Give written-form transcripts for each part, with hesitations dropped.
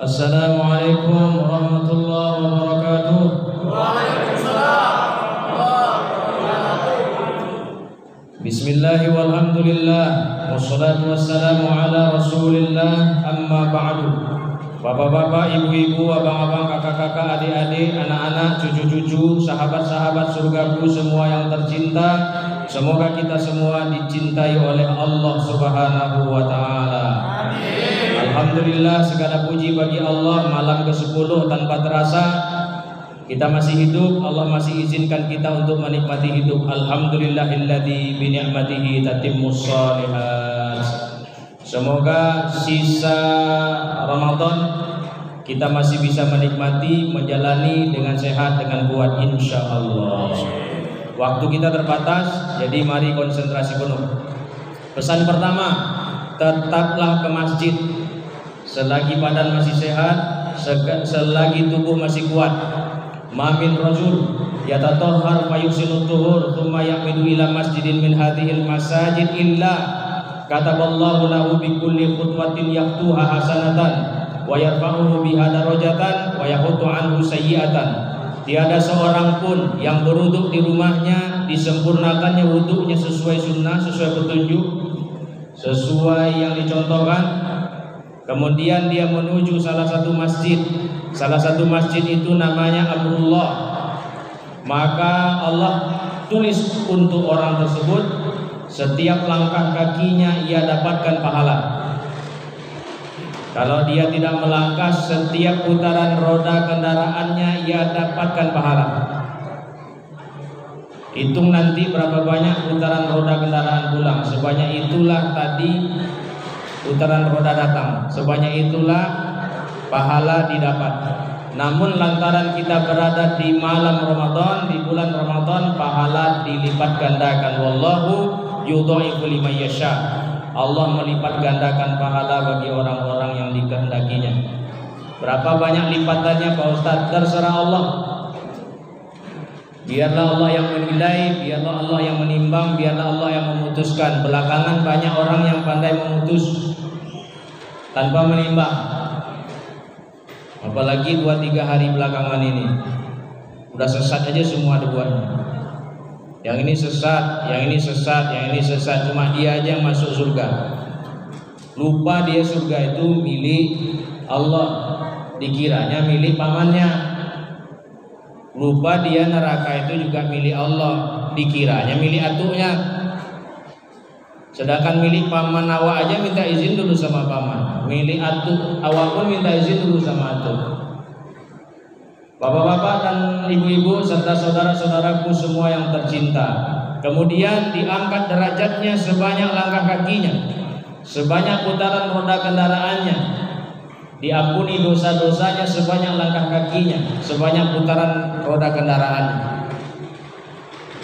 Assalamualaikum warahmatullahi wabarakatuh. Waalaikumsalam. Bismillahi walhamdulillah wassalatu wassalamu ala rasulillah amma ba'du. Bapak-bapak, ibu-ibu, abang-abang, kakak-kakak, adik-adik, anak-anak, cucu-cucu, sahabat-sahabat surgaku semua yang tercinta, semoga kita semua dicintai oleh Allah Subhanahu wa taala. Amin. Alhamdulillah, segala puji bagi Allah. Malam ke-10 tanpa terasa kita masih hidup. Allah masih izinkan kita untuk menikmati hidup. Alhamdulillahilladzi bi ni'matihi tatimmus shalihat. Semoga sisa Ramadan kita masih bisa menikmati, menjalani dengan sehat, dengan kuat, insya Allah. Waktu kita terbatas, jadi mari konsentrasi penuh. Pesan pertama, tetaplah ke masjid selagi badan masih sehat, selagi tubuh masih kuat. Ma min rajul yatatahhar fayuhsinu tuhur thumma ya'midu ila masjidin min hadhil masajid illa kataballahu lahu bi kulli khutwatin yaqtuha hasanatan wa yarfa'uhu biha darajatan wa yahuttu anhu sayyi'atan. Tiada seorang pun yang berwuduk di rumahnya disempurnakannya wuduknya sesuai sunnah, sesuai petunjuk, sesuai yang dicontohkan. Kemudian dia menuju salah satu masjid. Salah satu masjid itu namanya Amrullah. Maka Allah tulis untuk orang tersebut setiap langkah kakinya ia dapatkan pahala. Kalau dia tidak melangkah, setiap putaran roda kendaraannya ia dapatkan pahala. Hitung nanti berapa banyak putaran roda kendaraan pulang. Sebanyak itulah tadi putaran roda datang, sebanyak itulah pahala didapat. Namun lantaran kita berada di malam Ramadan, di bulan Ramadan, pahala dilipat gandakan. Wallahu yudha'ifu liman yasha. Allah melipat gandakan pahala bagi orang-orang yang dikehendakinya. Berapa banyak lipatannya Pak Ustaz? Terserah Allah. Biarlah Allah yang menilai, biarlah Allah yang menimbang, biarlah Allah yang memutuskan. Belakangan banyak orang yang pandai memutus tanpa menimbang. Apalagi 2-3 hari belakangan ini udah sesat aja semua dibuatnya. Yang ini sesat, yang ini sesat, yang ini sesat. Cuma dia aja yang masuk surga. Lupa dia surga itu milik Allah, dikiranya milik pamannya. Lupa dia neraka itu juga milik Allah, dikiranya milik atuknya. Sedangkan milik paman awak aja minta izin dulu sama paman. Milik atuk awak pun minta izin dulu sama atuk. Bapak-bapak dan ibu-ibu serta saudara-saudaraku semua yang tercinta. Kemudian diangkat derajatnya sebanyak langkah kakinya, sebanyak putaran roda kendaraannya. Diampuni dosa-dosanya sebanyak langkah kakinya, sebanyak putaran roda kendaraannya.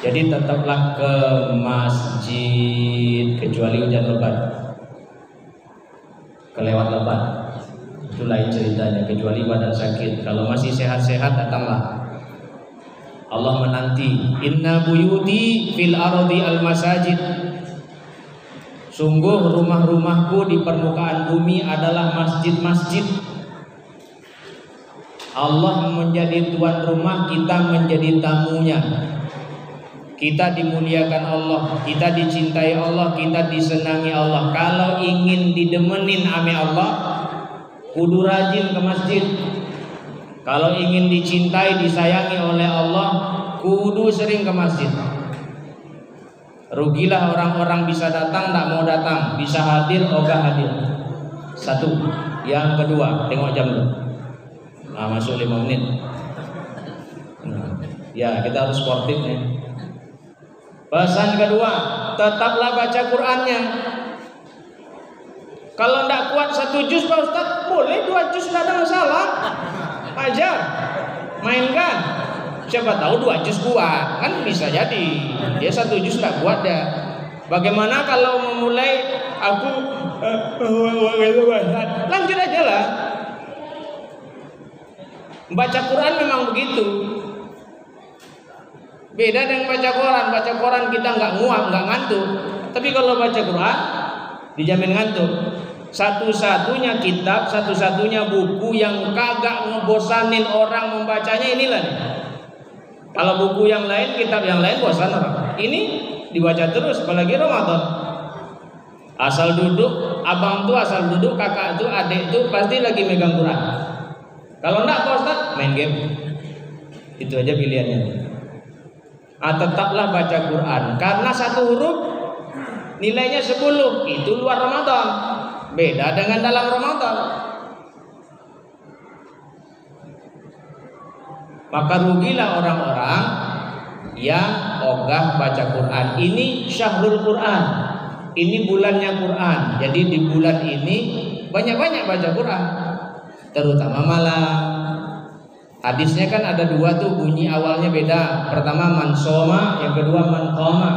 Jadi tetaplah ke masjid kecuali hujan lebat, kelewat lebat, itu lain ceritanya. Kecuali badan sakit, kalau masih sehat-sehat datanglah. Allah menanti. Inna buyuti fil ardi al masajid. Sungguh rumah-rumahku di permukaan bumi adalah masjid-masjid. Allah menjadi tuan rumah, kita menjadi tamunya. Kita dimuliakan Allah, kita dicintai Allah, kita disenangi Allah. Kalau ingin didemenin ame Allah, kudu rajin ke masjid. Kalau ingin dicintai, disayangi oleh Allah, kudu sering ke masjid. Rugilah orang-orang bisa datang, tak mau datang, bisa hadir, ogah hadir. Satu. Yang kedua, tengok jam dulu. Nah, masuk 5 menit. Nah, ya kita harus sportif nih. Pesan kedua, tetaplah baca Qur'annya. Kalau tidak kuat 1 juz Pak Ustaz, boleh 2 juz, tidak ada masalah. Ajar, mainkan. Siapa tahu 2 juz kuat, kan bisa jadi. Dia 1 juz tidak kuat dah. Bagaimana kalau memulai aku lanjut aja lah. Baca Quran memang begitu. Beda dengan baca koran. Baca koran kita nggak nguap, nggak ngantuk. Tapi kalau baca Quran dijamin ngantuk. Satu-satunya kitab, satu-satunya buku yang kagak ngebosanin orang membacanya inilah nih. Kalau buku yang lain, kitab yang lain bosan orang. Ini dibaca terus, apalagi Ramadan. Asal duduk, abang tuh asal duduk, kakak tuh, adik tuh pasti lagi megang Quran. Kalau enggak Pak Ustaz, main game. Itu aja pilihannya. Tetaplah baca Quran, karena satu huruf nilainya 10. Itu luar Ramadan, beda dengan dalam Ramadan. Maka rugilah orang-orang yang ogah baca Quran. Ini syahrul Quran, ini bulannya Quran. Jadi di bulan ini banyak-banyak baca Quran, terutama malam. Hadisnya kan ada dua tuh, bunyi awalnya beda. Pertama man soma, yang kedua man qama.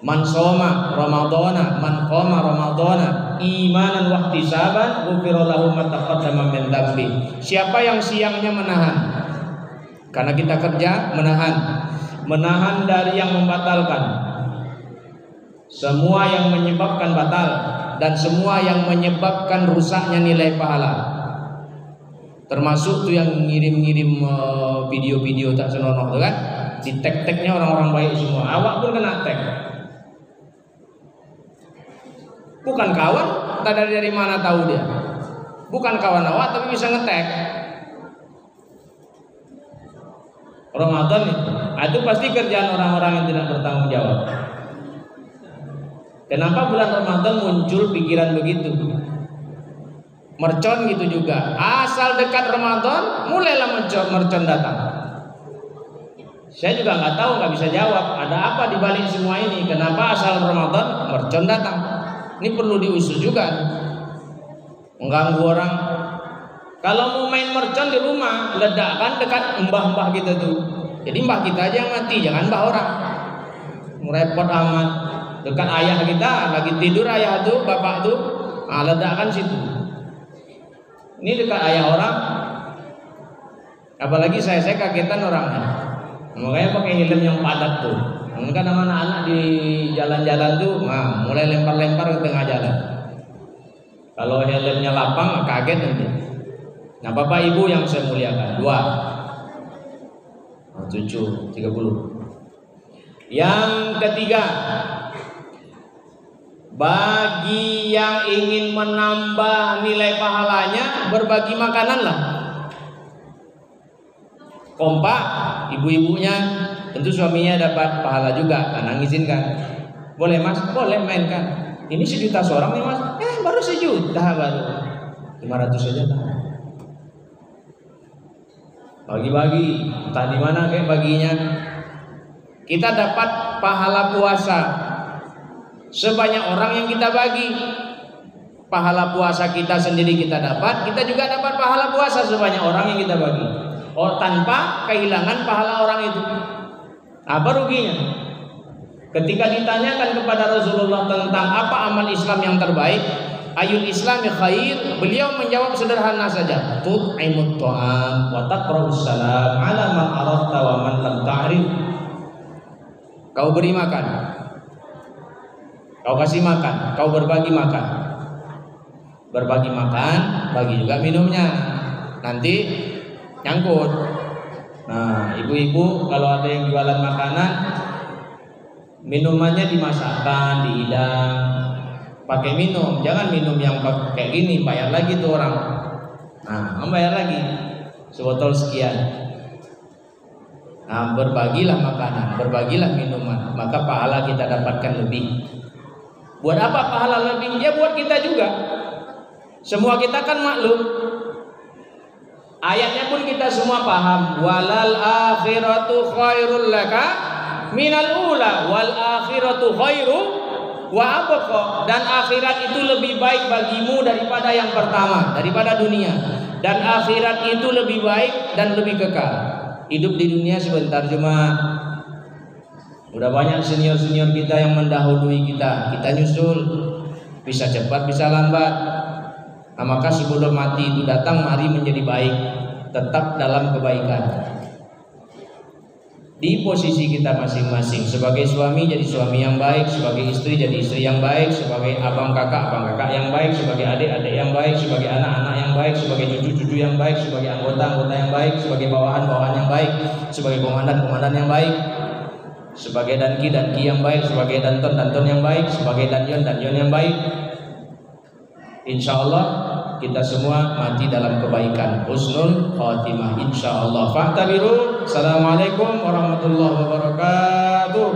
Man soma Ramadana, man qama Ramadana imanan wa ihtisaban ghufira lahu ma taqaddama min dhanbi. Siapa yang siangnya menahan, karena kita kerja, menahan dari yang membatalkan, semua yang menyebabkan batal dan semua yang menyebabkan rusaknya nilai pahala. Termasuk tuh yang ngirim-ngirim video-video tak senonoh tuh kan, di tag-tagnya orang-orang baik semua. Awak pun kena tag. Bukan kawan, tak dari mana tahu dia. Bukan kawan awak tapi bisa nge-tag. Ramadan itu pasti kerjaan orang-orang yang tidak bertanggung jawab. Kenapa bulan Ramadan muncul pikiran begitu? Mercon gitu juga. Asal dekat Ramadan mulailah mercon datang. Saya juga nggak tahu, nggak bisa jawab. Ada apa di balik semua ini? Kenapa asal Ramadan mercon datang? Ini perlu diusut juga. Mengganggu orang. Kalau mau main mercon di rumah, ledakan dekat mbah-mbah kita tuh. Jadi mbah kita aja yang mati, jangan mbah orang. Repot amat. Dekat ayah kita lagi tidur, ayah tuh, bapak tuh, ledakan situ. Ini dekat ayah orang. Apalagi saya kagetan orangnya. Makanya pakai helm yang padat tuh. Kan sama anak-anak di jalan-jalan tuh, mulai lempar-lempar ke tengah jalan. Kalau helmnya lapang, kaget nanti. Nah, Bapak Ibu yang saya muliakan, 7, 30. Yang ketiga, bagi yang ingin menambah nilai pahalanya, berbagi makananlah. Kompak, ibu-ibunya, tentu suaminya dapat pahala juga, karena ngizinkan. Boleh mas, boleh mainkan. Ini 1 juta seorang nih mas, baru 1 juta baru. 500 saja dah. Bagi-bagi, entah di mana kayak baginya. Kita dapat pahala puasa sebanyak orang yang kita bagi. Pahala puasa kita sendiri kita dapat, kita juga dapat pahala puasa sebanyak orang yang kita bagi. Tanpa kehilangan pahala orang itu. Apa ruginya? Ketika ditanyakan kepada Rasulullah tentang apa amal Islam yang terbaik, ayul islami khair, beliau menjawab sederhana saja, tut'imut ta'am wa taqra'us salam ala man arafta wa man lam ta'rif. Kau beri makan, kau kasih makan, kau berbagi makan. Berbagi makan, bagi juga minumnya. Nanti nyangkut. Nah, ibu-ibu kalau ada yang jualan makanan, minumannya dimasakkan, dihidang, pakai minum. Jangan minum yang kayak gini, bayar lagi tuh orang. Nah, membayar lagi sebotol sekian. Nah, berbagilah makanan, berbagilah minuman, maka pahala kita dapatkan lebih. Buat apa pahala lebih? Ya buat kita juga. Semua kita kan maklum. Ayatnya pun kita semua paham. Walal akhiratu khairul laka minal ula wal akhiratu khairu wa abqa. Dan akhirat itu lebih baik bagimu daripada yang pertama, daripada dunia. Dan akhirat itu lebih baik dan lebih kekal. Hidup di dunia sebentar, cuma udah banyak senior-senior kita yang mendahului kita. Kita nyusul, bisa cepat bisa lambat. Nah, maka sebelum mati itu datang, mari menjadi baik, tetap dalam kebaikan. di posisi kita masing-masing. Sebagai suami jadi suami yang baik, sebagai istri jadi istri yang baik, sebagai abang kakak yang baik, sebagai adik yang baik, sebagai anak yang baik, sebagai cucu yang baik, sebagai anggota yang baik, sebagai bawahan yang baik, sebagai komandan yang baik, sebagai danki yang baik, sebagai danton yang baik, sebagai danyon yang baik. Insyaallah kita semua mati dalam kebaikan, husnul khatimah insyaallah. Fa'tabiru. Assalamualaikum warahmatullahi wabarakatuh.